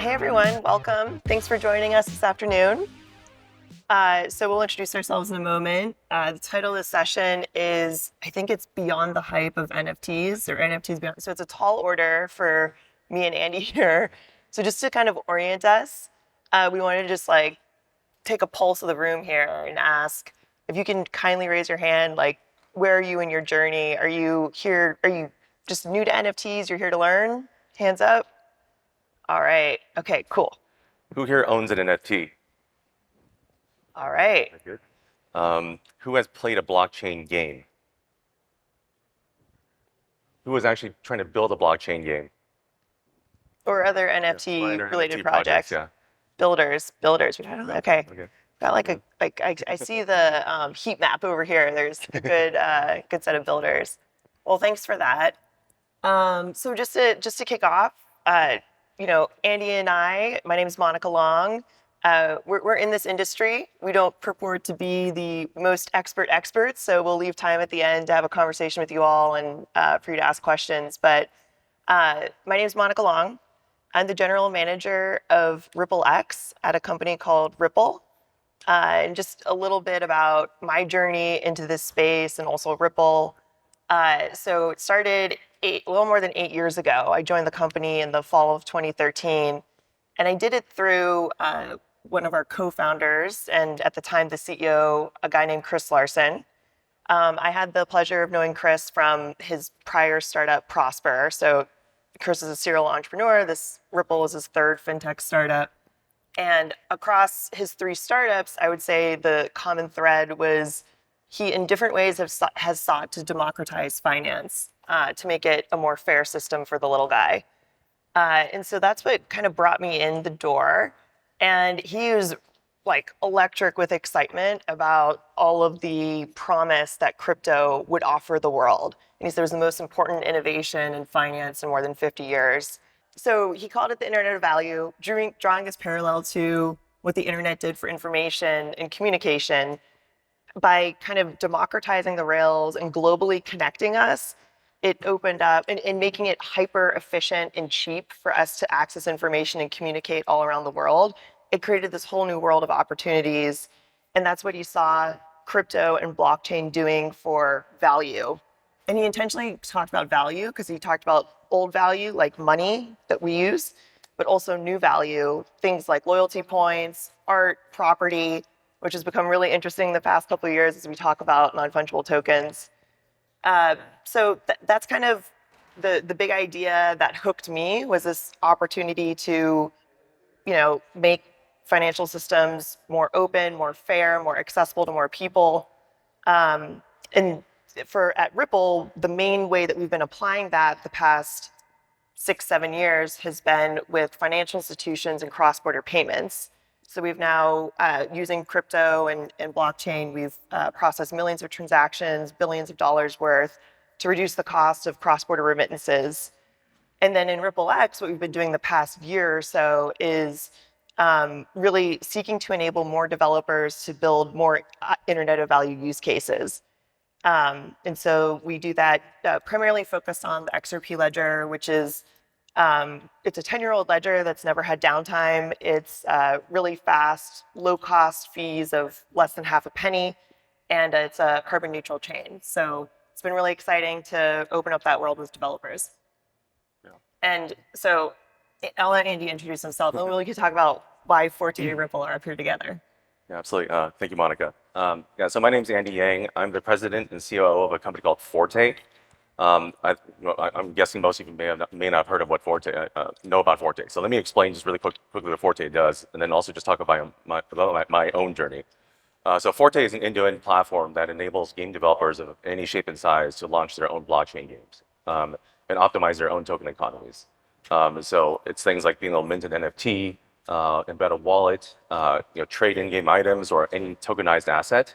Hey everyone, welcome. Thanks for joining us this afternoon. So we'll introduce ourselves in a moment. The title of this session is, I think it's Beyond the Hype of NFTs, or NFTs Beyond. So it's a tall order for me and Andy here. So just to kind of orient us, we wanted to just like take a pulse of the room here and ask if you can kindly raise your hand, like, where are you in your journey? Are you here? Are you just new to NFTs? You're here to learn? Hands up. All right. Okay, cool. Who here owns an NFT? All right. Very good. Who has played a blockchain game? Who was actually trying to build a blockchain game? Or other NFT related NFT projects. Yeah. Builders. We don't know. Okay. Got like I see the heat map over here. There's a good set of builders. Well, thanks for that. So just to kick off, Andy and my name is Monica Long. We're in this industry. We don't purport to be the most experts, so we'll leave time at the end to have a conversation with you all and for you to ask questions. But my name is Monica Long. I'm the general manager of RippleX at a company called Ripple. And just a little bit about my journey into this space and also Ripple. So it started a little more than 8 years ago. I joined the company in the fall of 2013, and I did it through one of our co-founders, and at the time the CEO, a guy named Chris Larson. I had the pleasure of knowing Chris from his prior startup, Prosper. So Chris is a serial entrepreneur. This Ripple is his third fintech startup. And across his 3 startups, I would say the common thread was he, in different ways, has sought to democratize finance to make it a more fair system for the little guy. And so that's what kind of brought me in the door. And he was like electric with excitement about all of the promise that crypto would offer the world. And he said it was the most important innovation in finance in more than 50 years. So he called it the Internet of Value, drawing this parallel to what the internet did for information and communication. By kind of democratizing the rails and globally connecting us, it opened up and making it hyper efficient and cheap for us to access information and communicate all around the world. It created this whole new world of opportunities. And that's what you saw crypto and blockchain doing for value. And he intentionally talked about value because he talked about old value, like money that we use, but also new value, things like loyalty points, art, property, which has become really interesting the past couple of years as we talk about non-fungible tokens. So that's kind of the big idea that hooked me, was this opportunity to, make financial systems more open, more fair, more accessible to more people. And at Ripple, the main way that we've been applying that the past 6-7 years has been with financial institutions and cross-border payments. So we've now, using crypto and blockchain, we've processed millions of transactions, billions of dollars worth, to reduce the cost of cross-border remittances. And then in RippleX, what we've been doing the past year or so is really seeking to enable more developers to build more Internet of Value use cases. And so we do that primarily focused on the XRP ledger, which is it's a 10-year-old ledger that's never had downtime. It's really fast, low-cost fees of less than half a penny, and it's a carbon-neutral chain. So it's been really exciting to open up that world with developers. Yeah. And so I'll let Andy introduce himself, and we can talk about why Forte and Ripple are up here together. Yeah, absolutely. Thank you, Monica. So my name is Andy Yang. I'm the president and COO of a company called Forte. I'm guessing most of you may not have heard of what Forte know about Forte. So let me explain just really quickly what Forte does, and then also just talk about my own journey. So Forte is an end-to-end platform that enables game developers of any shape and size to launch their own blockchain games and optimize their own token economies. So it's things like being able to mint an NFT, embed a wallet, trade in-game items or any tokenized asset.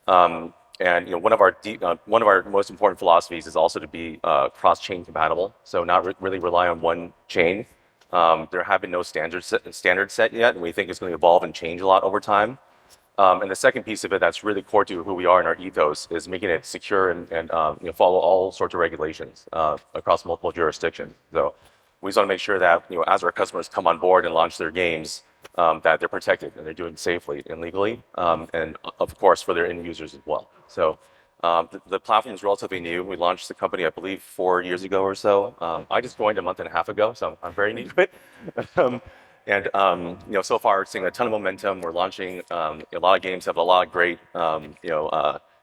And one of our most important philosophies is also to be cross-chain compatible. So not really rely on one chain. There have been no standards set yet, and we think it's going to evolve and change a lot over time. And the second piece of it that's really core to who we are in our ethos is making it secure and follow all sorts of regulations across multiple jurisdictions. So we just want to make sure that as our customers come on board and launch their games, that they're protected and they're doing safely and legally, and of course for their end users as well. So the platform is relatively new. We launched the company, I believe, 4 years ago or so. I just joined a month and a half ago, so I'm very new to it. So far, we're seeing a ton of momentum. We're launching a lot of games, have a lot of great,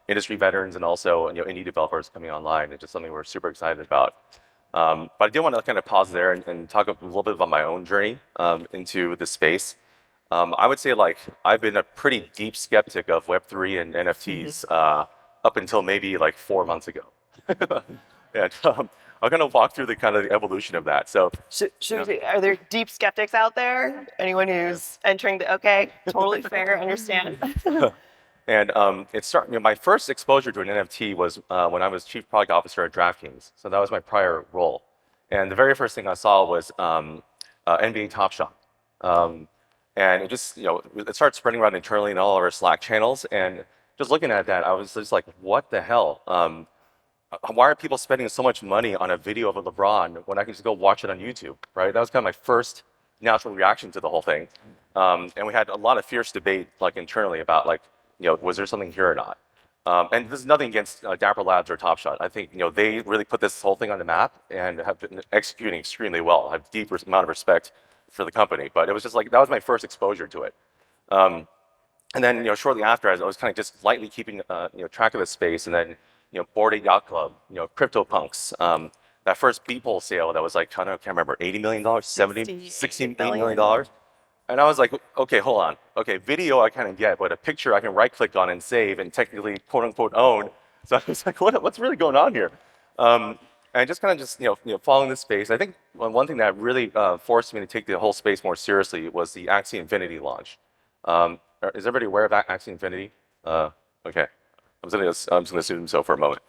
industry veterans and also, indie developers coming online. It's just something we're super excited about. But I did want to kind of pause there and talk a little bit about my own journey into the space. I would say I've been a pretty deep skeptic of Web3 and NFTs up until maybe 4 months ago. And I'm going to walk through the kind of the evolution of that. So, are there deep skeptics out there? Anyone who's entering okay, totally fair, understand. And my first exposure to an NFT was when I was chief product officer at DraftKings. So that was my prior role. And the very first thing I saw was NBA Top Shot. And it just, it started spreading around internally in all of our Slack channels. And just looking at that, I was just like, what the hell? Why are people spending so much money on a video of a LeBron when I can just go watch it on YouTube, right? That was kind of my first natural reaction to the whole thing. And we had a lot of fierce debate internally about was there something here or not? And this is nothing against Dapper Labs or Top Shot. I think they really put this whole thing on the map and have been executing extremely well. I have a deep amount of respect for the company, but it was just that was my first exposure to it. And then shortly after, I was kind of just lightly keeping track of the space, and then Bored Ape Yacht Club, CryptoPunks, that first Beeple sale that was I can't remember, $80 million, 70, 60 million dollars. And I was like, okay, hold on. Okay, video I kind of get, but a picture I can right click on and save and technically quote unquote own. So I was like, what's really going on here? And just kind of following this space. I think one thing that really forced me to take the whole space more seriously was the Axie Infinity launch. Is everybody aware of Axie Infinity? Okay, I'm just gonna assume so for a moment.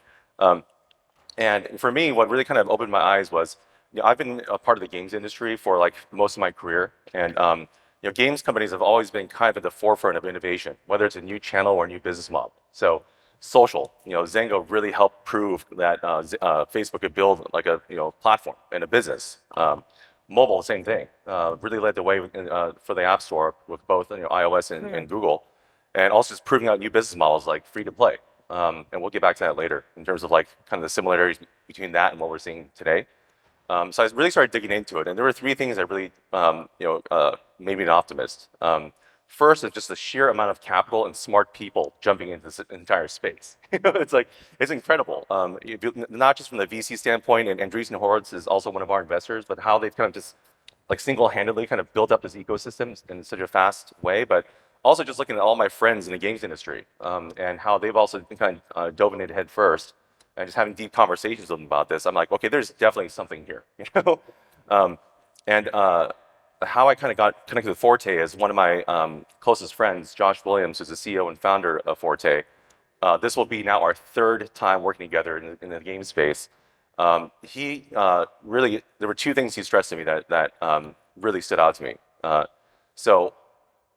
And for me, what really kind of opened my eyes was, I've been a part of the games industry for most of my career, and games companies have always been kind of at the forefront of innovation, whether it's a new channel or a new business model. So social, Zynga really helped prove that Facebook could build a platform and a business. Mobile, same thing. Really led the way for the App Store with both iOS and Google, and also just proving out new business models like free to play. And we'll get back to that later in terms of kind of the similarities between that and what we're seeing today. So I really started digging into it, and there were three things that really made me an optimist. First is just the sheer amount of capital and smart people jumping into this entire space. It's incredible. Not just from the VC standpoint, and Andreessen Horowitz is also one of our investors, but how they've kind of just single-handedly kind of built up this ecosystem in such a fast way. But also just looking at all my friends in the games industry and how they've also kind of dove in it head first, and just having deep conversations with them about this. I'm like, okay, there's definitely something here, how I kind of got connected with Forte is one of my closest friends, Josh Williams, who's the CEO and founder of Forte. This will be now our third time working together in the game space. He really, there were two things he stressed to me that really stood out to me. So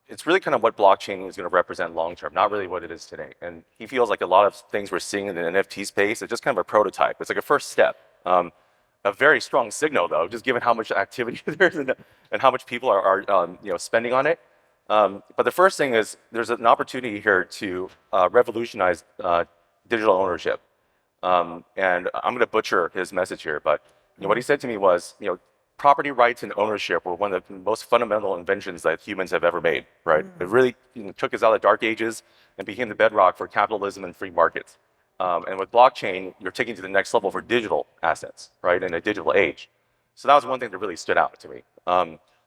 it's really kind of what blockchain is going to represent long term, not really what it is today. And he feels like a lot of things we're seeing in the NFT space is just kind of a prototype. It's like a first step. A very strong signal, though, just given how much activity there is and how much people are spending on it. But the first thing is there's an opportunity here to revolutionize digital ownership. And I'm going to butcher his message here, but what he said to me was, property rights and ownership were one of the most fundamental inventions that humans have ever made. Right? It really took us out of the dark ages and became the bedrock for capitalism and free markets. And with blockchain, you're taking it to the next level for digital assets, right, in a digital age. So that was one thing that really stood out to me.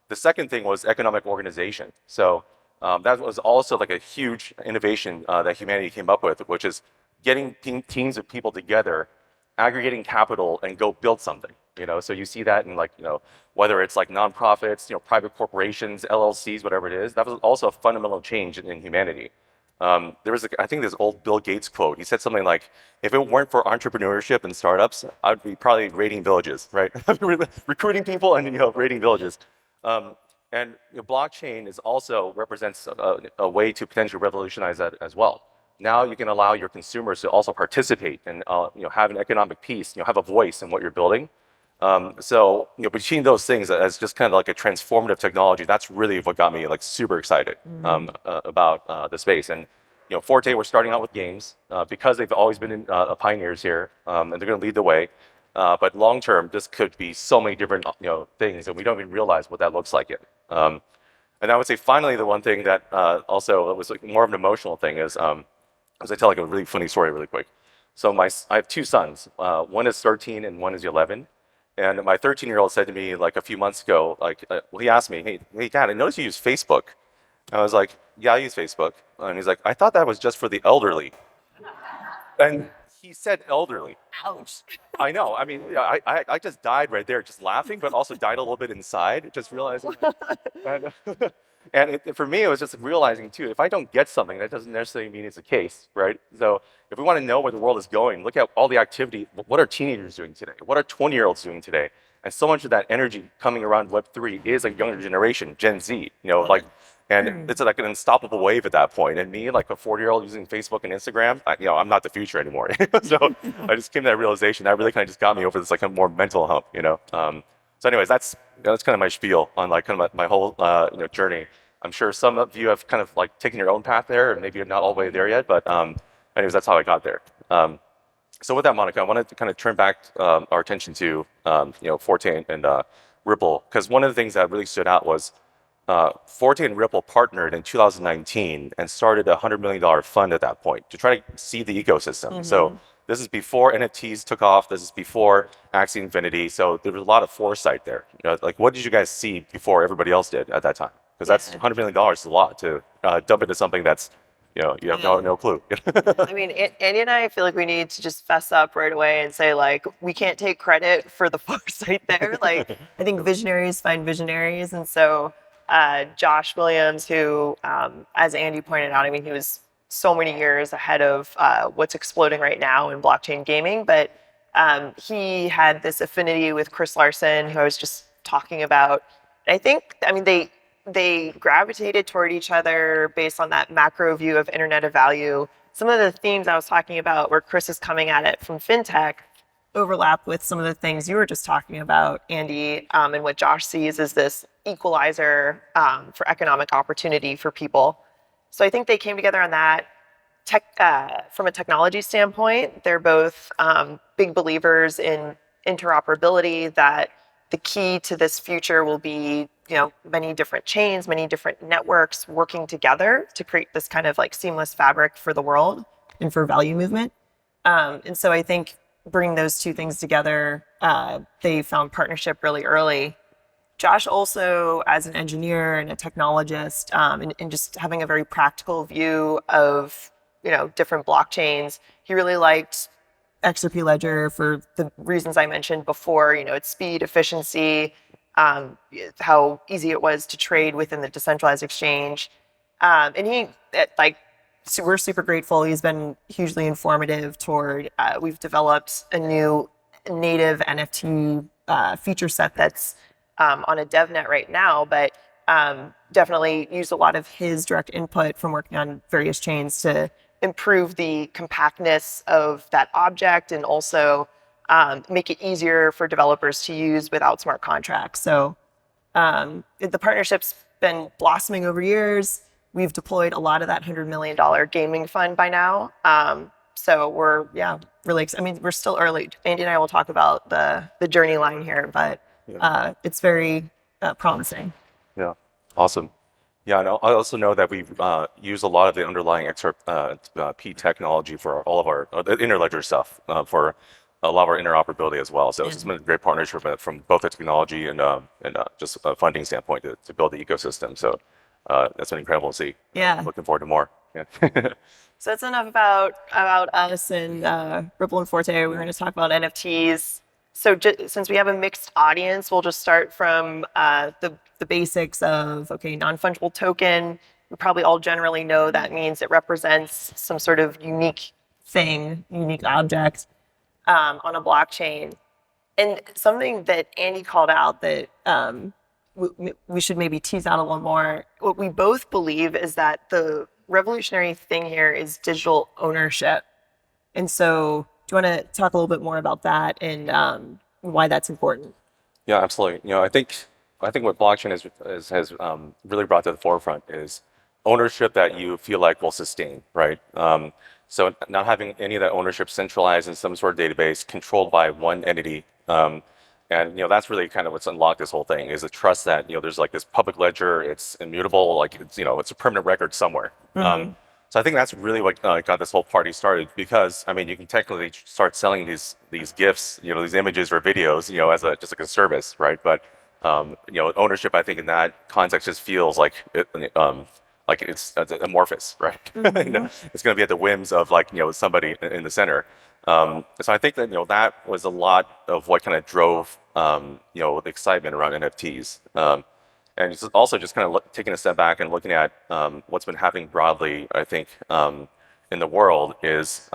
The second thing was economic organization. So that was also a huge innovation that humanity came up with, which is getting teams of people together, aggregating capital, and go build something. So you see that in whether it's nonprofits, private corporations, LLCs, whatever it is. That was also a fundamental change in humanity. There was, I think, this old Bill Gates quote. He said something like, if it weren't for entrepreneurship and startups, I'd be probably raiding villages, right? Recruiting people and raiding villages. And blockchain also represents a way to potentially revolutionize that as well. Now you can allow your consumers to also participate and have an economic piece, have a voice in what you're building. So between those things as just kind of like a transformative technology, that's really what got me like super excited about the space. And Forte, we're starting out with games because they've always been pioneers here, and they're going to lead the way. But long term, this could be so many different things, and we don't even realize what that looks like yet. And I would say finally, the one thing that also was like more of an emotional thing is, as I tell like a really funny story really quick. So I have two sons. One is 13 and one is 11. And my 13-year-old said to me like a few months ago, like, well, he asked me, hey, Dad, I noticed you use Facebook. And I was like, yeah, I use Facebook. And he's like, I thought that was just for the elderly. And he said elderly. Ouch. I know. I mean, yeah, I just died right there, just laughing, but also died a little bit inside, just realizing. And, for me, it was just realizing too, if I don't get something, that doesn't necessarily mean it's a case, right? So if we want to know where the world is going, look at all the activity. What are teenagers doing today? What are 20-year-olds doing today? And so much of that energy coming around Web3 is a younger generation, Gen Z, and it's like an unstoppable wave at that point. And me, like a 40-year-old using Facebook and Instagram, I'm not the future anymore. So I just came to that realization. That really kind of just got me over this like a more mental hump, So anyways, that's kind of my spiel on like kind of my whole journey. I'm sure some of you have kind of like taken your own path there, and maybe you're not all the way there yet. But anyways, that's how I got there. So with that, Monica, I wanted to kind of turn back our attention to Forte and Ripple, because one of the things that really stood out was Forte and Ripple partnered in 2019 and started a $100 million fund at that point to try to seed the ecosystem. So this is before NFTs took off. This is before Axie Infinity. So there was a lot of foresight there. Like what did you guys see before everybody else did at that time? Because that's $100 million is a lot to dump into something that's you have no clue. I mean, Andy and I feel like we need to just fess up right away and say, like, we can't take credit for the foresight there. Like, I think visionaries find visionaries. And so Josh Williams, who, as Andy pointed out, I mean, he was so many years ahead of what's exploding right now in blockchain gaming. But he had this affinity with Chris Larsen, who I was just talking about. And I mean, they gravitated toward each other based on that macro view of Internet of Value. Some of the themes I was talking about where Chris is coming at it from fintech overlap with some of the things you were just talking about, Andy, and what Josh sees as this equalizer for economic opportunity for people. So I think they came together on that. From a technology standpoint, they're both big believers in interoperability, that the key to this future will be many different chains, many different networks working together to create this kind of like seamless fabric for the world and for value movement. And so I think bringing those two things together, they found partnership really early. Josh also, as an engineer and a technologist, and just having a very practical view of different blockchains, he really liked XRP Ledger for the reasons I mentioned before. Its speed, efficiency, how easy it was to trade within the decentralized exchange. And we're super grateful. He's been hugely informative toward, we've developed a new native NFT feature set that's on a DevNet right now, but definitely used a lot of his direct input from working on various chains to improve the compactness of that object and also make it easier for developers to use without smart contracts. So the partnership's been blossoming over years. We've deployed a lot of that $100 million gaming fund by now. So we're, really excited. I mean, we're still early. Andy and I will talk about the journey line here, but it's very promising. Yeah, awesome. Yeah, and I also know that we've used a lot of the underlying XRP technology for all of our interledger stuff for a lot of our interoperability as well. So it's been a great partnership from both the technology and just a funding standpoint to build the ecosystem. So that's been incredible to see. Yeah. Looking forward to more. Yeah. So that's enough about us and Ripple and Forte. We're going to talk about NFTs. So since we have a mixed audience, we'll just start from the basics of, non-fungible token. We probably all generally know that means it represents some sort of unique thing, unique object on a blockchain. And something that Andy called out that we should maybe tease out a little more, what we both believe is that the revolutionary thing here is digital ownership. And so do you want to talk a little bit more about that and why that's important. Yeah, absolutely. I think what blockchain has really brought to the forefront is ownership that you feel like will sustain, right? So not having any of that ownership centralized in some sort of database controlled by one entity. And that's really kind of what's unlocked this whole thing is the trust that there's like this public ledger, it's immutable, like it's a permanent record somewhere. So I think that's really what got this whole party started because I mean you can technically start selling these gifts, these images or videos, as a just like a service, right? But ownership I think in that context just feels like it's amorphous, right? It's going to be at the whims of like somebody in the center. So I think that that was a lot of what kind of drove the excitement around NFTs. And it's also just kind of taking a step back and looking at what's been happening broadly, I think, in the world is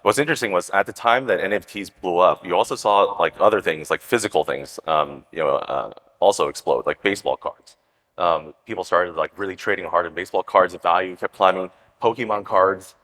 what's interesting was at the time that NFTs blew up, you also saw like other things, like physical things, also explode, like baseball cards. People started like really trading hard in baseball cards. The value kept climbing. Pokemon cards.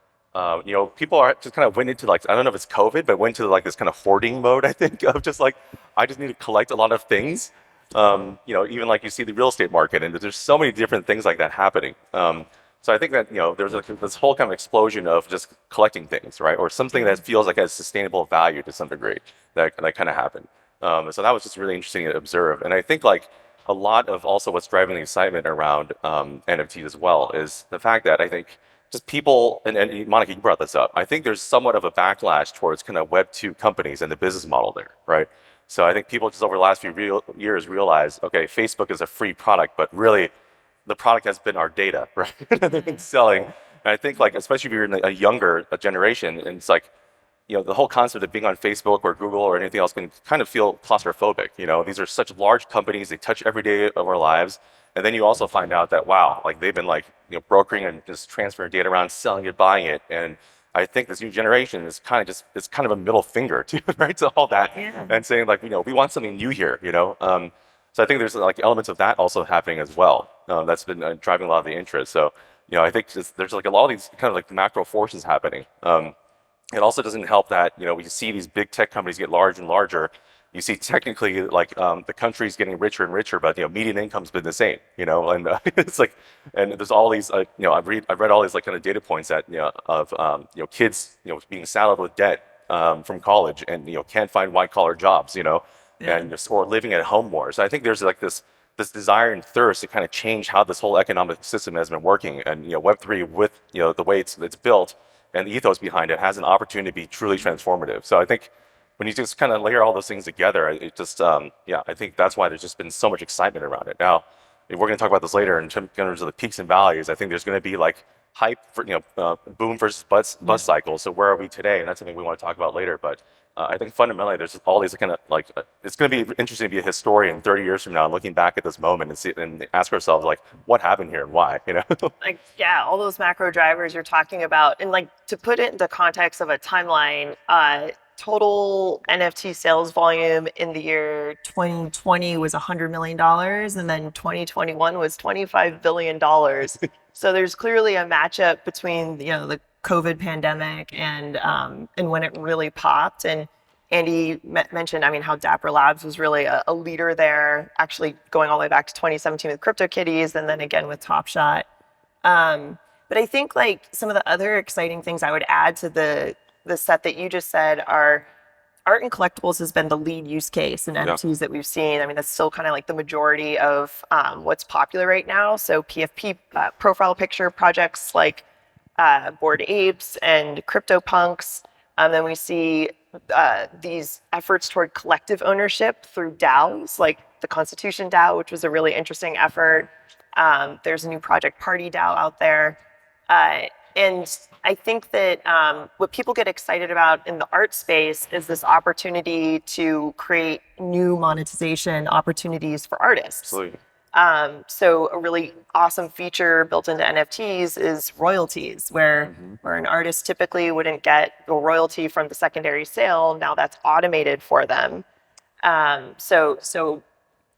People are just kind of went into like I don't know if it's COVID, but went to like this kind of hoarding mode. I think of just like I just need to collect a lot of things. Even like you see the real estate market, and there's so many different things like that happening. So I think that there's like this whole kind of explosion of just collecting things, right, or something that feels like has sustainable value to some degree that kind of happened. So that was just really interesting to observe, and I think like a lot of also what's driving the excitement around NFTs as well is the fact that I think just people and Monica, you brought this up. I think there's somewhat of a backlash towards kind of Web 2 companies and the business model there, right? So I think people just over the last few years realize, okay, Facebook is a free product, but really the product has been our data, right? They've been selling. And I think like, especially if you're in a younger generation, and it's like, the whole concept of being on Facebook or Google or anything else can kind of feel claustrophobic. These are such large companies, they touch every day of our lives. And then you also find out that, wow, like they've been like, brokering and just transferring data around, selling it, buying it. And I think this new generation is kind of it's kind of a middle finger to, right, to all that and saying like, we want something new here. So I think there's like elements of that also happening as well. That's been driving a lot of the interest. So, I think there's like a lot of these kind of like macro forces happening. It also doesn't help that, we see these big tech companies get larger and larger. You see technically like the country's getting richer and richer, but median income's been the same, and it's like, and there's all these, I've read all these like kind of data points that, of, kids, being saddled with debt from college and, can't find white collar jobs, and just, or living at home more. So I think there's like this desire and thirst to kind of change how this whole economic system has been working. And, Web3 with, the way it's built and the ethos behind it has an opportunity to be truly transformative. So I think when you just kind of layer all those things together, it just, I think that's why there's just been so much excitement around it. Now, we're going to talk about this later in terms of the peaks and valleys. I think there's going to be like hype for, boom versus bust cycle. So where are we today? And that's something we want to talk about later. But I think fundamentally, there's all these kind of like, it's going to be interesting to be a historian 30 years from now and looking back at this moment and see and ask ourselves like, what happened here and why, Like, yeah, all those macro drivers you're talking about. And like to put it into context of a timeline, total NFT sales volume in the year 2020 was $100 million, and then 2021 was $25 billion. So there's clearly a matchup between the COVID pandemic and when it really popped. And Andy mentioned, how Dapper Labs was really a leader there, actually going all the way back to 2017 with CryptoKitties, and then again with Top Shot. But I think like some of the other exciting things I would add to the set that you just said are art and collectibles has been the lead use case in NFTs that we've seen. That's still kind of like the majority of what's popular right now. So PFP, profile picture projects like Bored Apes and CryptoPunks. Then we see these efforts toward collective ownership through DAOs, like the Constitution DAO, which was a really interesting effort. There's a new Project Party DAO out there. And I think that what people get excited about in the art space is this opportunity to create new monetization opportunities for artists. Absolutely. So a really awesome feature built into NFTs is royalties, where an artist typically wouldn't get a royalty from the secondary sale. Now that's automated for them. So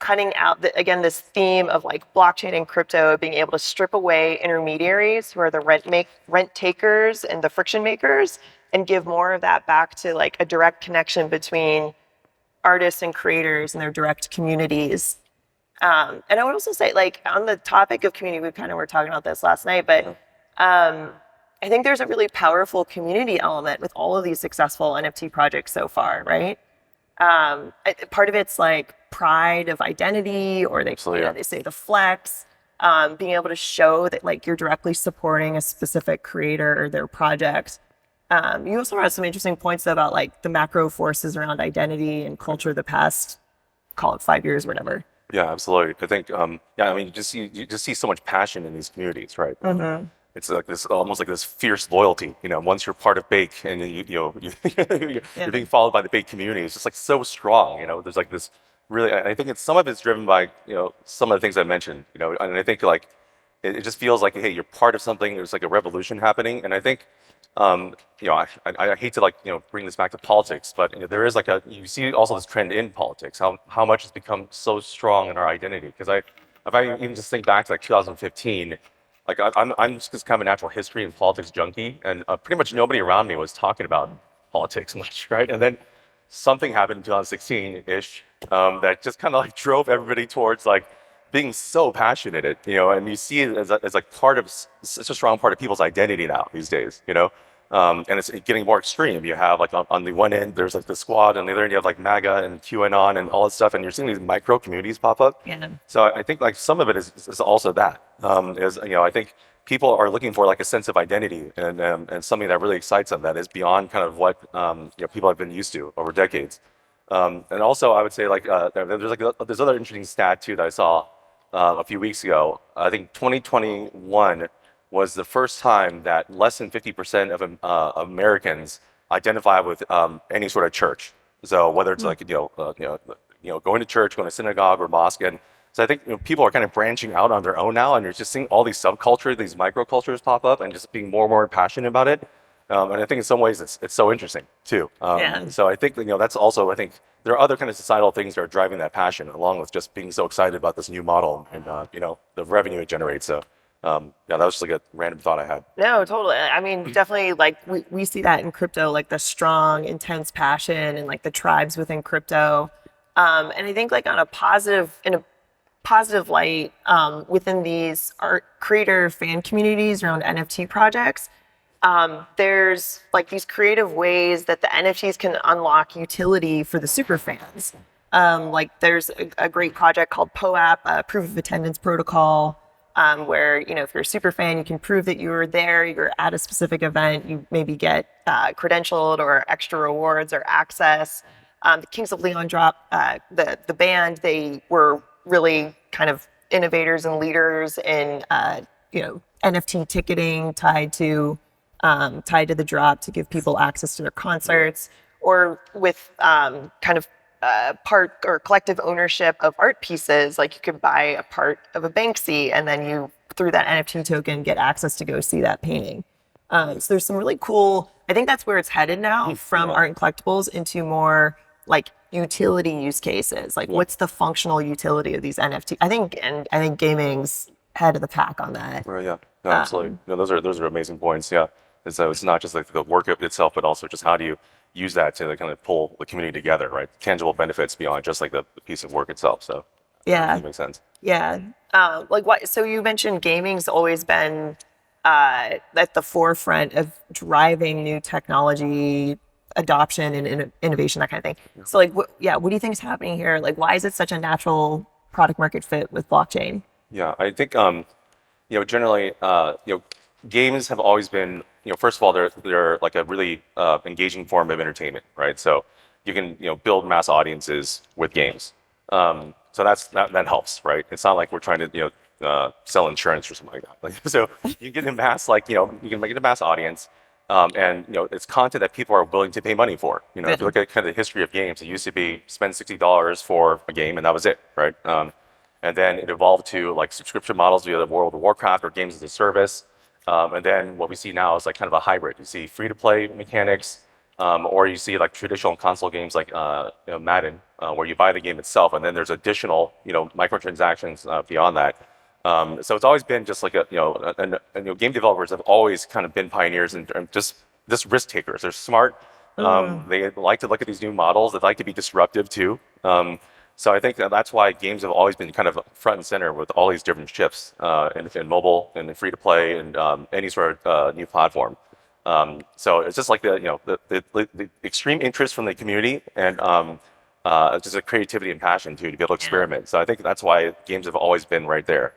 cutting out this theme of like blockchain and crypto being able to strip away intermediaries who are the rent takers and the friction makers, and give more of that back to like a direct connection between artists and creators and their direct communities. And I would also say, like, on the topic of community, we kind of were talking about this last night, but I think there's a really powerful community element with all of these successful NFT projects so far, right? Part of it's like pride of identity, or they say the flex, being able to show that like you're directly supporting a specific creator or their project. You also had some interesting points about like the macro forces around identity and culture the past, call it 5 years, or whatever. Yeah, absolutely. I think, I mean, you just see so much passion in these communities, right? Mm-hmm. It's like this, almost like this fierce loyalty. Once you're part of Bake and you're being followed by the Bake community, it's just like so strong. There's like this really. I think some of it's driven by some of the things I mentioned. And I think like it just feels like, hey, you're part of something. There's like a revolution happening, and I think. I hate to bring this back to politics, but there is like you see also this trend in politics, how much it's become so strong in our identity. Because if I even just think back to like 2015, like I'm just kind of a natural history and politics junkie, and pretty much nobody around me was talking about politics much, right? And then something happened in 2016-ish that just kind of like drove everybody towards like being so passionate at it, and you see it as like part of such a strong part of people's identity now these days, and it's getting more extreme. You have like on the one end, there's like the squad, and on the other end, you have like MAGA and QAnon and all that stuff, and you're seeing these micro communities pop up. Yeah. So I think like some of it is also that, I think people are looking for like a sense of identity and something that really excites them that is beyond kind of what people have been used to over decades. And also I would say like there's other interesting stat too that I saw a few weeks ago. I think 2021 was the first time that less than 50% of Americans identify with any sort of church. So whether it's like going to church, going to synagogue or mosque, and so I think people are kind of branching out on their own now, and you're just seeing all these subcultures, these microcultures pop up, and just being more and more passionate about it. And I think in some ways it's so interesting too. So I think that's also, I think there are other kind of societal things that are driving that passion, along with just being so excited about this new model and the revenue it generates. So that was just like a random thought I had. No, totally. I mean, definitely, like we see that in crypto, like the strong, intense passion and like the tribes within crypto. And I think like in a positive light, within these art creator fan communities around NFT projects, there's like these creative ways that the NFTs can unlock utility for the super fans. Like there's a great project called POAP, Proof of Attendance Protocol, where if you're a super fan, you can prove that you were there, you're at a specific event, you maybe get credentialed or extra rewards or access. The Kings of Leon drop, the band, they were really kind of innovators and leaders in NFT ticketing tied to the drop to give people access to their concerts, or with kind of part or collective ownership of art pieces. Like you could buy a part of a Banksy, and then you, through that NFT token, get access to go see that painting. So there's some really cool, I think that's where it's headed now, from art and collectibles into more like utility use cases. Like what's the functional utility of these NFT? I think gaming's head of the pack on that. Right, yeah, no, absolutely. No, those are amazing points. Yeah, so it's not just like the work itself, but also just how do you use that to kind of pull the community together, right? Tangible benefits beyond just like the piece of work itself. So yeah, that makes sense. Yeah, like what? So you mentioned gaming's always been at the forefront of driving new technology adoption and innovation, that kind of thing. So like, what do you think is happening here? Like, why is it such a natural product market fit with blockchain? Yeah, I think generally games have always been, first of all, they're like a really engaging form of entertainment, right? So you can build mass audiences with games. So that helps, right? It's not like we're trying to sell insurance or something like that. So you get a mass you can make it a mass audience. And it's content that people are willing to pay money for. If you look at kind of the history of games, it used to be spend $60 for a game and that was it, right? And then it evolved to like subscription models via the World of Warcraft or games as a service. And then what we see now is like kind of a hybrid. You see free-to-play mechanics, or you see like traditional console games like Madden, where you buy the game itself, and then there's additional microtransactions beyond that. So it's always been just like game developers have always kind of been pioneers and just risk takers. They're smart, They like to look at these new models. They like to be disruptive too. So I think that's why games have always been kind of front and center with all these different shifts in mobile and free to play and any sort of new platform. So it's just like the extreme interest from the community and just a creativity and passion too to be able to experiment. So I think that's why games have always been right there.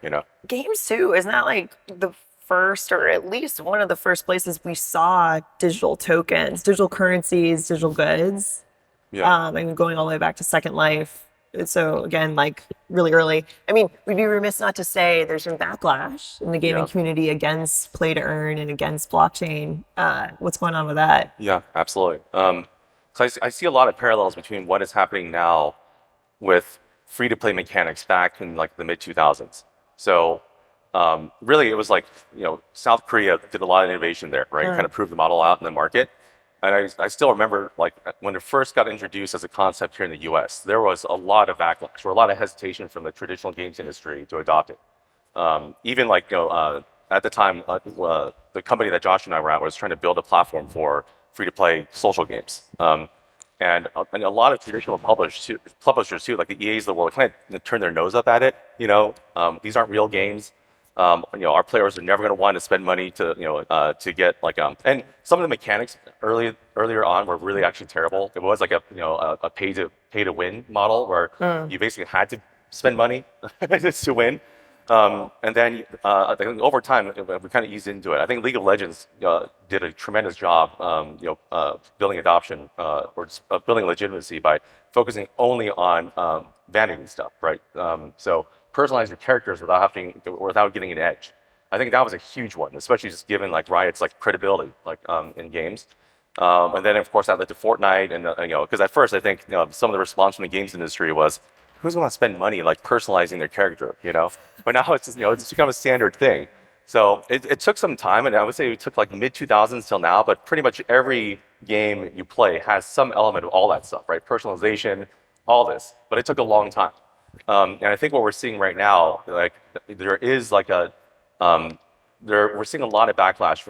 Games too, isn't that like the first, or at least one of the first places we saw digital tokens, digital currencies, digital goods? Yeah. I mean, going all the way back to Second Life. So again, like really early. I mean, we'd be remiss not to say there's been backlash in the gaming community against play to earn and against blockchain. What's going on with that? Yeah, absolutely. So I see a lot of parallels between what is happening now with free-to-play mechanics back in like the mid-2000s. So really, it was like South Korea did a lot of innovation there, right? Kind of proved the model out in the market. And I still remember like when it first got introduced as a concept here in the U.S., there was a lot of backlash or a lot of hesitation from the traditional games industry to adopt it. Even like at the time, the company that Josh and I were at was trying to build a platform for free-to-play social games. And a lot of traditional publishers too, like the EAs of the world, kind of turn their nose up at it. These aren't real games. Our players are never going to want to spend money to get like and some of the mechanics earlier on were really actually terrible. It was like a pay to win model where you basically had to spend money just to win. And then I think over time we kind of eased into it. I think League of Legends did a tremendous job, building adoption or just, building legitimacy by focusing only on vanity stuff, right? So personalize your characters without getting an edge. I think that was a huge one, especially just given like Riot's like credibility like in games. And then of course that led to Fortnite and because at first I think some of the response from the games industry was, who's going to spend money like personalizing their character, But now it's just, it's become a standard thing. So it took some time, and I would say it took like mid 2000s till now. But pretty much every game you play has some element of all that stuff, right? Personalization, all this. But it took a long time. And I think what we're seeing right now, like there is like we're seeing a lot of backlash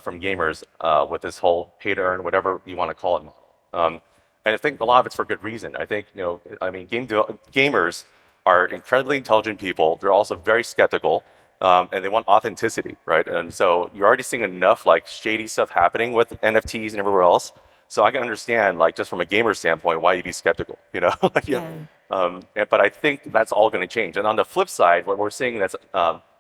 from gamers with this whole pay to earn, whatever you want to call it model. And I think a lot of it's for good reason. I think, gamers are incredibly intelligent people. They're also very skeptical, and they want authenticity, right? And so you're already seeing enough like shady stuff happening with NFTs and everywhere else. So I can understand, like, just from a gamer standpoint, why you'd be skeptical, But I think that's all going to change. And on the flip side, what we're seeing that's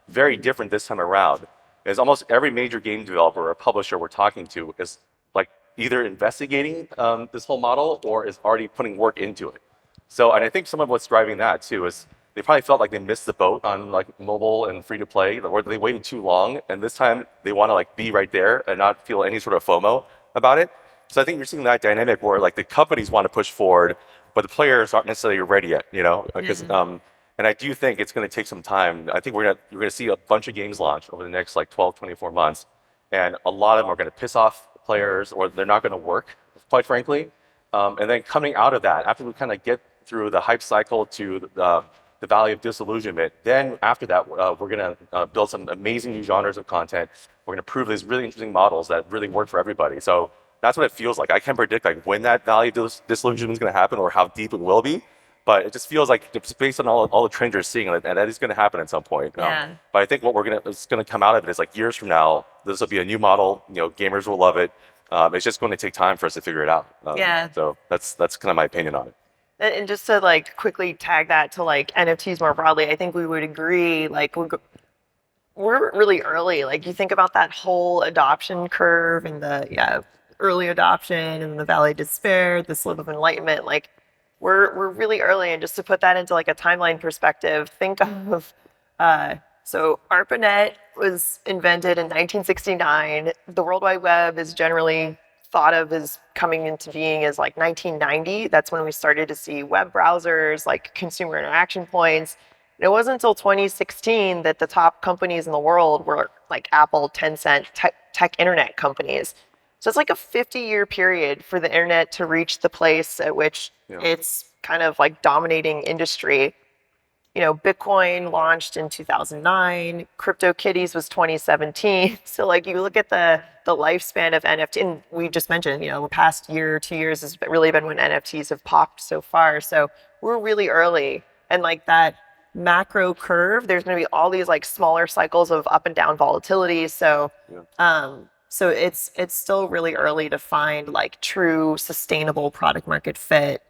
very different this time around is almost every major game developer or publisher we're talking to is like either investigating this whole model or is already putting work into it. So, and I think some of what's driving that too is they probably felt like they missed the boat on like mobile and free to play, or they waited too long, and this time they want to like be right there and not feel any sort of FOMO about it. So I think you're seeing that dynamic where like the companies want to push forward, but the players aren't necessarily ready yet, because and I do think it's going to take some time. I think you're going to see a bunch of games launch over the next like 12, 24 months, and a lot of them are going to piss off players, or they're not going to work, quite frankly. And then coming out of that, after we kind of get through the hype cycle to the valley of disillusionment, then after that, we're going to build some amazing new genres of content. We're going to prove these really interesting models that really work for everybody. So that's what it feels like. I can't predict like when that valley of disillusionment is going to happen or how deep it will be, but it just feels like it's based on all the trends you're seeing, and that is going to happen at some point. But I think what it's going to come out of it is like years from now, this will be a new model. Gamers will love it. It's just going to take time for us to figure it out. So that's kind of my opinion on it. And just to like quickly tag that to like NFTs more broadly, I think we would agree like we're really early. Like you think about that whole adoption curve and the early adoption and the valley of despair, the slope of enlightenment. Like we're really early, and just to put that into like a timeline perspective, think of so ARPANET was invented in 1969. The World Wide Web is generally thought of as coming into being as like 1990. That's when we started to see web browsers, like consumer interaction points. And it wasn't until 2016 that the top companies in the world were like Apple, Tencent, tech internet companies. So it's like a 50-year period for the internet to reach the place at which it's kind of like dominating industry. Bitcoin launched in 2009, CryptoKitties was 2017. So like you look at the lifespan of NFT, and we just mentioned, the past year, 2 years has really been when NFTs have popped so far. So we're really early, and like that macro curve, there's going to be all these like smaller cycles of up and down volatility. So so it's still really early to find like true sustainable product market fit.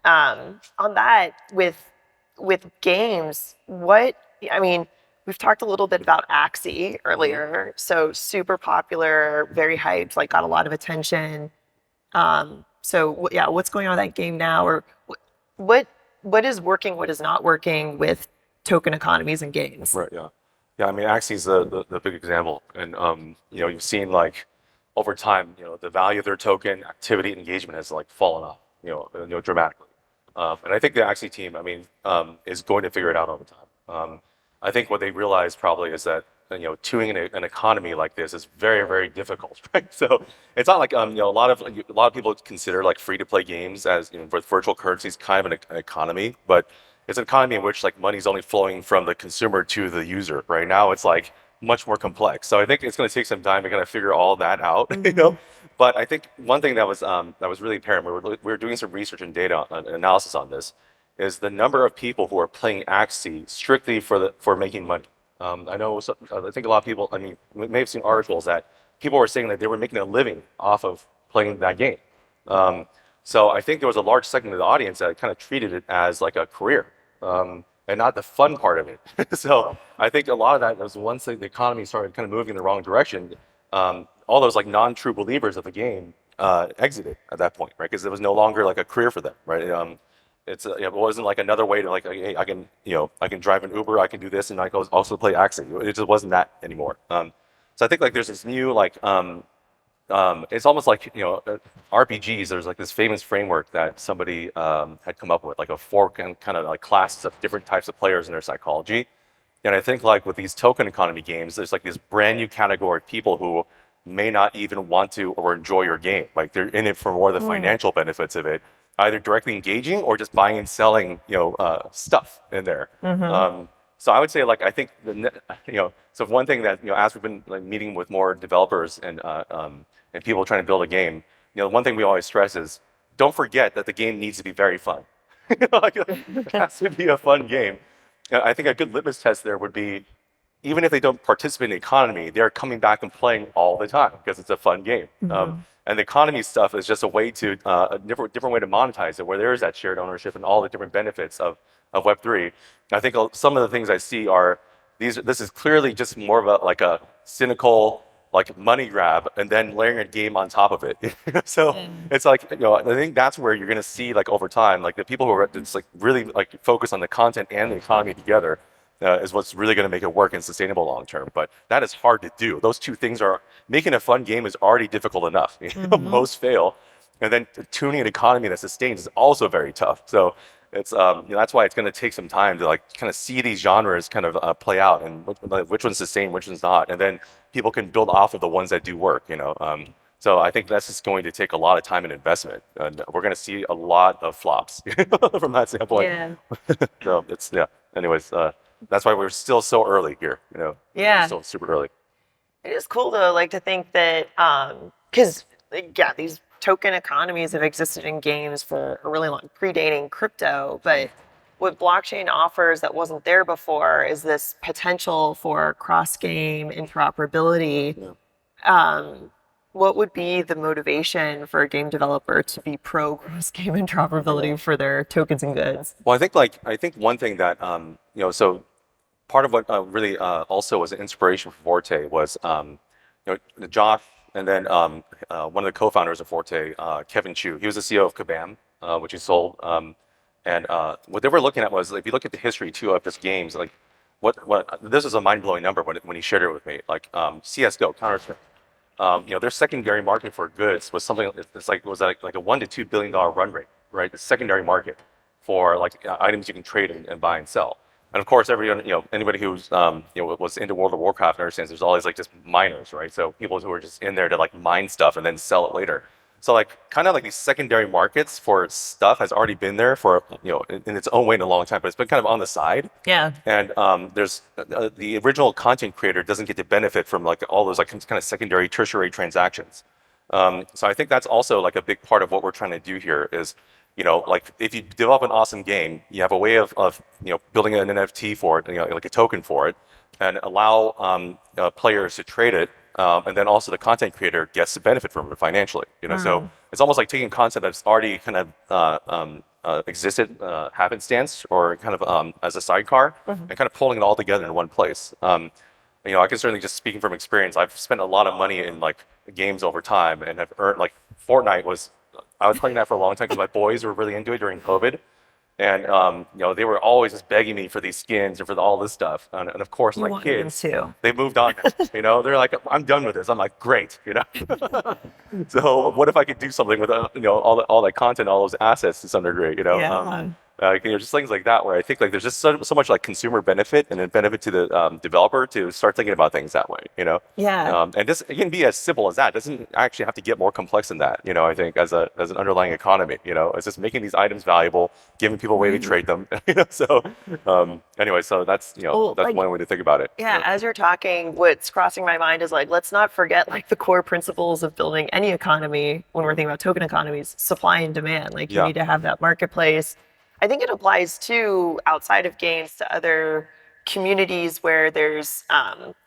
On that, with games, we've talked a little bit about Axie earlier. So super popular, very hyped, like got a lot of attention. So what's going on with that game now, or what is working, what is not working with token economies and games? Right. Yeah. Yeah. I mean, Axie's the big example, and you've seen like over time, the value of their token activity engagement has like fallen off, dramatically. And I think the Axie team, is going to figure it out over time. I think what they realize probably is that tuning an economy like this is very, very difficult, right? So it's not like a lot of people consider like free to play games as with virtual currencies kind of an economy, but it's an economy in which like money's only flowing from the consumer to the user. Right now, it's like much more complex. So I think it's going to take some time to kind of figure all that out, But I think one thing that was really apparent, we were doing some research and data analysis on this, is the number of people who are playing Axie strictly for making money. I know, I think a lot of people, we may have seen articles that people were saying that they were making a living off of playing that game. So I think there was a large segment of the audience that kind of treated it as like a career, and not the fun part of it. So I think a lot of that was once the economy started kind of moving in the wrong direction, all those like non-true believers of the game exited at that point, right? Because it was no longer like a career for them, right? It wasn't like another way to like, hey, I can drive an Uber, I can do this, and I can also play Axie. It just wasn't that anymore. So I think like there's this new like it's almost like RPGs. There's like this famous framework that somebody had come up with, like a four kind of like classes of different types of players in their psychology. And I think like with these token economy games, there's like this brand new category of people who may not even want to or enjoy your game. Like they're in it for more of the financial benefits of it, either directly engaging or just buying and selling, stuff in there. So I would say, like, I think so one thing that as we've been like meeting with more developers and people trying to build a game, one thing we always stress is don't forget that the game needs to be very fun. Like, it has to be a fun game. I think a good litmus test there would be, even if they don't participate in the economy, they're coming back and playing all the time because it's a fun game. And the economy stuff is just a way to a different way to monetize it, where there is that shared ownership and all the different benefits of Web3. I think some of the things I see are this is clearly just more of a cynical like money grab and then layering a game on top of it. So it's like, I think that's where you're going to see like over time, like the people who are just like really like focus on the content and the economy together is what's really going to make it work and sustainable long term. But that is hard to do. Those two things are making a fun game is already difficult enough. Most fail. And then tuning an economy that sustains is also very tough. So it's that's why it's going to take some time to like kind of see these genres kind of play out and which ones sustain, which ones not, and then people can build off of the ones that do work. So I think that's just going to take a lot of time and investment, and we're going to see a lot of flops from that standpoint. Yeah. So it's Anyways, that's why we're still so early here. Yeah. We're still super early. It is cool though, like to think that because these token economies have existed in games for a really long, predating crypto, but what blockchain offers that wasn't there before is this potential for cross-game interoperability. What would be the motivation for a game developer to be pro cross-game interoperability for their tokens and goods? Well, I think one thing that so part of what really also was an inspiration for Forte was Josh, and then one of the co-founders of Forte, Kevin Chu. He was the CEO of Kabam, which he sold. And what they were looking at was, if you look at the history too of just games, like what this is a mind-blowing number when he shared it with me. Like CS:GO, Counter-Strike, their secondary market for goods was something it's like was like a $1 to $2 billion run rate, right? The secondary market for like items you can trade and buy and sell. And of course, everyone, anybody who's was into World of Warcraft understands there's always like just miners, right? So people who are just in there to like mine stuff and then sell it later. So like kind of like these secondary markets for stuff has already been there for, in its own way in a long time, but it's been kind of on the side. Yeah. And there's the original content creator doesn't get to benefit from like all those like kind of secondary, tertiary transactions. So I think that's also like a big part of what we're trying to do here is, like if you develop an awesome game, you have a way of building an NFT for it, like a token for it, and allow players to trade it, and then also the content creator gets to benefit from it financially. So it's almost like taking content that's already kind of existed happenstance or kind of as a sidecar and kind of pulling it all together in one place. I can certainly, just speaking from experience, I've spent a lot of money in like games over time and have earned like Fortnite I was playing that for a long time because my boys were really into it during COVID. And they were always just begging me for these skins and for all this stuff. And of course, You like wanted them kids, too. they moved on. They're like, I'm done with this. I'm like, great. So what if I could do something with all that content, all those assets to some degree? Yeah. Just things like that where I think like there's just so much like consumer benefit and then benefit to the developer to start thinking about things that way. Yeah. And this it can be as simple as that. It doesn't actually have to get more complex than that. I think as an underlying economy. It's just making these items valuable, giving people a way to trade them. So anyway, so that's Well, that's like, one way to think about it. yeah, as you're talking, what's crossing my mind is like, let's not forget like the core principles of building any economy when we're thinking about token economies, supply and demand. Like you Yeah. need to have that marketplace. I think it applies to outside of games to other communities where there's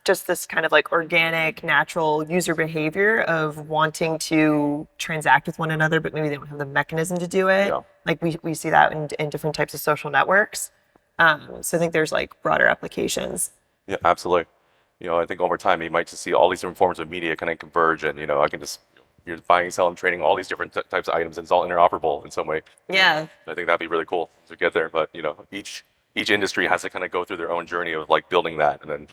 just this kind of like organic, natural user behavior of wanting to transact with one another, but maybe they don't have the mechanism to do it. Yeah. Like we see that in different types of social networks. So I think there's like broader applications. Yeah, absolutely. I think over time you might just see all these different forms of media kind of converge, and I can just you're buying, selling, trading all these different types of items, and it's all interoperable in some way. Yeah. I think that'd be really cool to get there. But each industry has to kind of go through their own journey of like building that, and then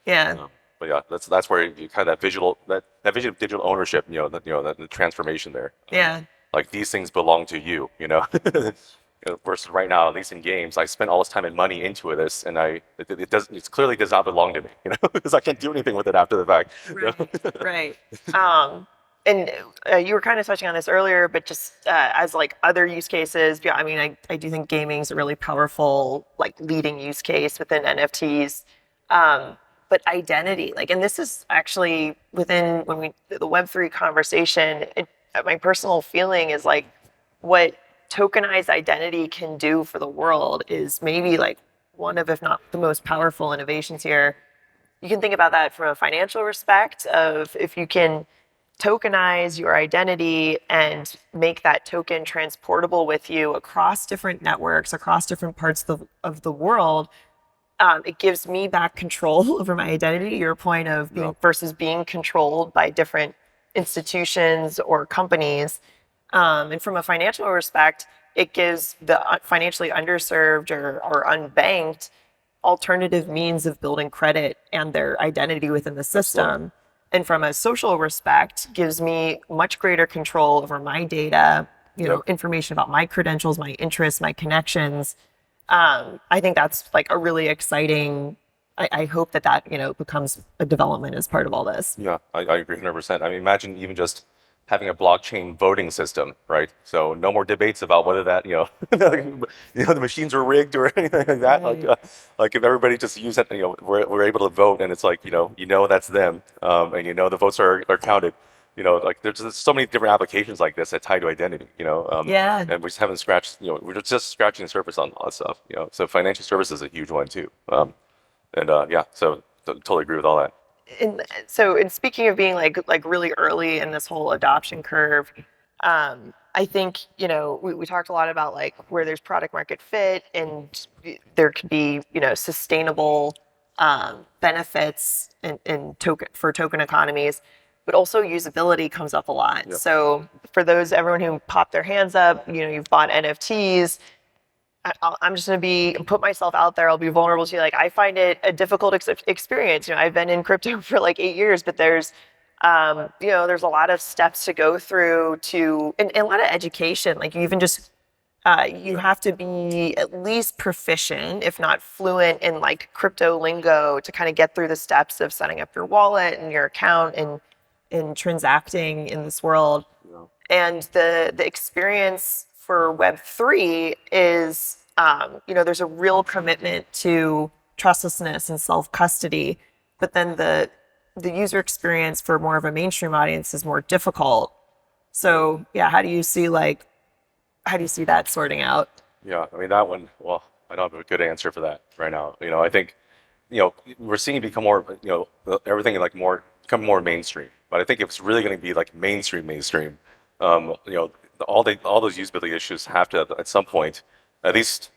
Yeah. But yeah, that's where you kind of that vision of digital ownership, the transformation there. Yeah. Like these things belong to you, versus right now, at least in games, I spent all this time and money into this, and it clearly does not belong to me, because I can't do anything with it after the fact. Right. And you were kind of touching on this earlier, but just as like other use cases, yeah, I mean, I do think gaming is a really powerful, like leading use case within NFTs. But identity, like, and this is actually within the Web3 conversation, my personal feeling is like what tokenized identity can do for the world is maybe like one of, if not the most powerful innovations here. You can think about that from a financial respect of if you can tokenize your identity and make that token transportable with you across different networks, across different parts of the world. It gives me back control over my identity. Your point of being versus being controlled by different institutions or companies. And from a financial respect, it gives the financially underserved or unbanked alternative means of building credit and their identity within the system. Absolutely. And from a social respect, gives me much greater control over my data, information about my credentials, my interests, my connections. I think that's like a really exciting. I hope that becomes a development as part of all this. Yeah, I agree 100%. I mean, imagine even just having a blockchain voting system, right? So no more debates about whether that, the machines are rigged or anything like that. Right. Like if everybody just use it, we're able to vote, and it's like, that's them, and the votes are counted. Like there's just so many different applications like this that tie to identity. Yeah. And we just haven't scratched. We're just scratching the surface on all that stuff. So financial services is a huge one too. Yeah, so totally agree with all that. And so, in speaking of being like really early in this whole adoption curve, I think we talked a lot about like where there's product market fit and there could be sustainable benefits in token economies, but also usability comes up a lot. Yep. So for everyone who popped their hands up, you've bought NFTs. I'm just going to put myself out there. I'll be vulnerable to you. Like, I find it a difficult experience. I've been in crypto for like 8 years, but there's a lot of steps to go through and a lot of education. Like you even just, you have to be at least proficient, if not fluent in like crypto lingo to kind of get through the steps of setting up your wallet and your account and transacting in this world. And the experience for Web3 is, there's a real commitment to trustlessness and self-custody, but then the user experience for more of a mainstream audience is more difficult. So yeah, how do you see that sorting out? Yeah, I mean that one. Well, I don't have a good answer for that right now. I think we're seeing it become more everything like more become more mainstream. But I think if it's really going to be like mainstream, all those usability issues have to at some point at least.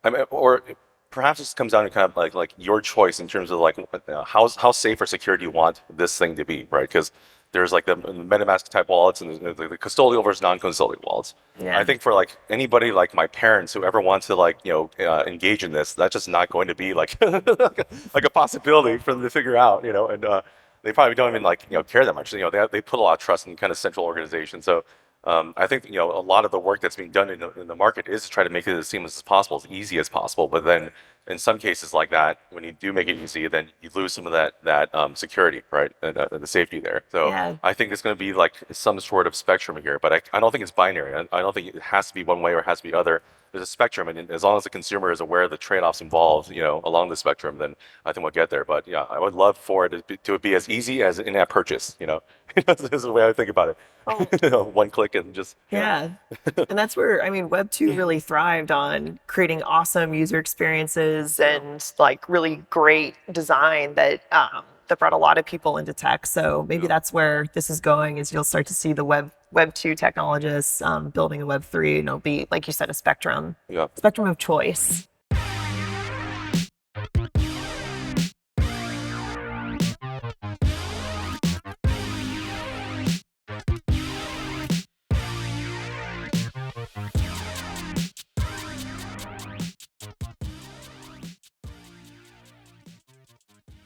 I mean, or perhaps this comes down to kind of like your choice in terms of like how safe or secure do you want this thing to be, right? Because there's like the MetaMask type wallets and the custodial versus non-custodial wallets. Yeah. I think for like anybody like my parents who ever wants to like engage in this, that's just not going to be like like a possibility for them to figure out, and they probably don't even like care that much. They put a lot of trust in kind of central organization. So I think a lot of the work that's being done in the market is to try to make it as seamless as possible, as easy as possible. But then in some cases like that, when you do make it easy, then you lose some of that security, right, and the safety there. So Yeah. I think it's going to be like some sort of spectrum here, but I don't think it's binary. I don't think it has to be one way or it has to be other. There's a spectrum, and as long as the consumer is aware of the trade-offs involved, along the spectrum, then I think we'll get there. But yeah, I would love for it to be as easy as in-app purchase. This is the way I think about it. Oh. One click and just Yeah. And that's where, Web 2 really thrived on creating awesome user experiences and like really great design that brought a lot of people into tech. So maybe that's where this is going, is you'll start to see the Web 2 technologists building a Web 3, and it'll be, like you said, a spectrum Yeah. spectrum of choice.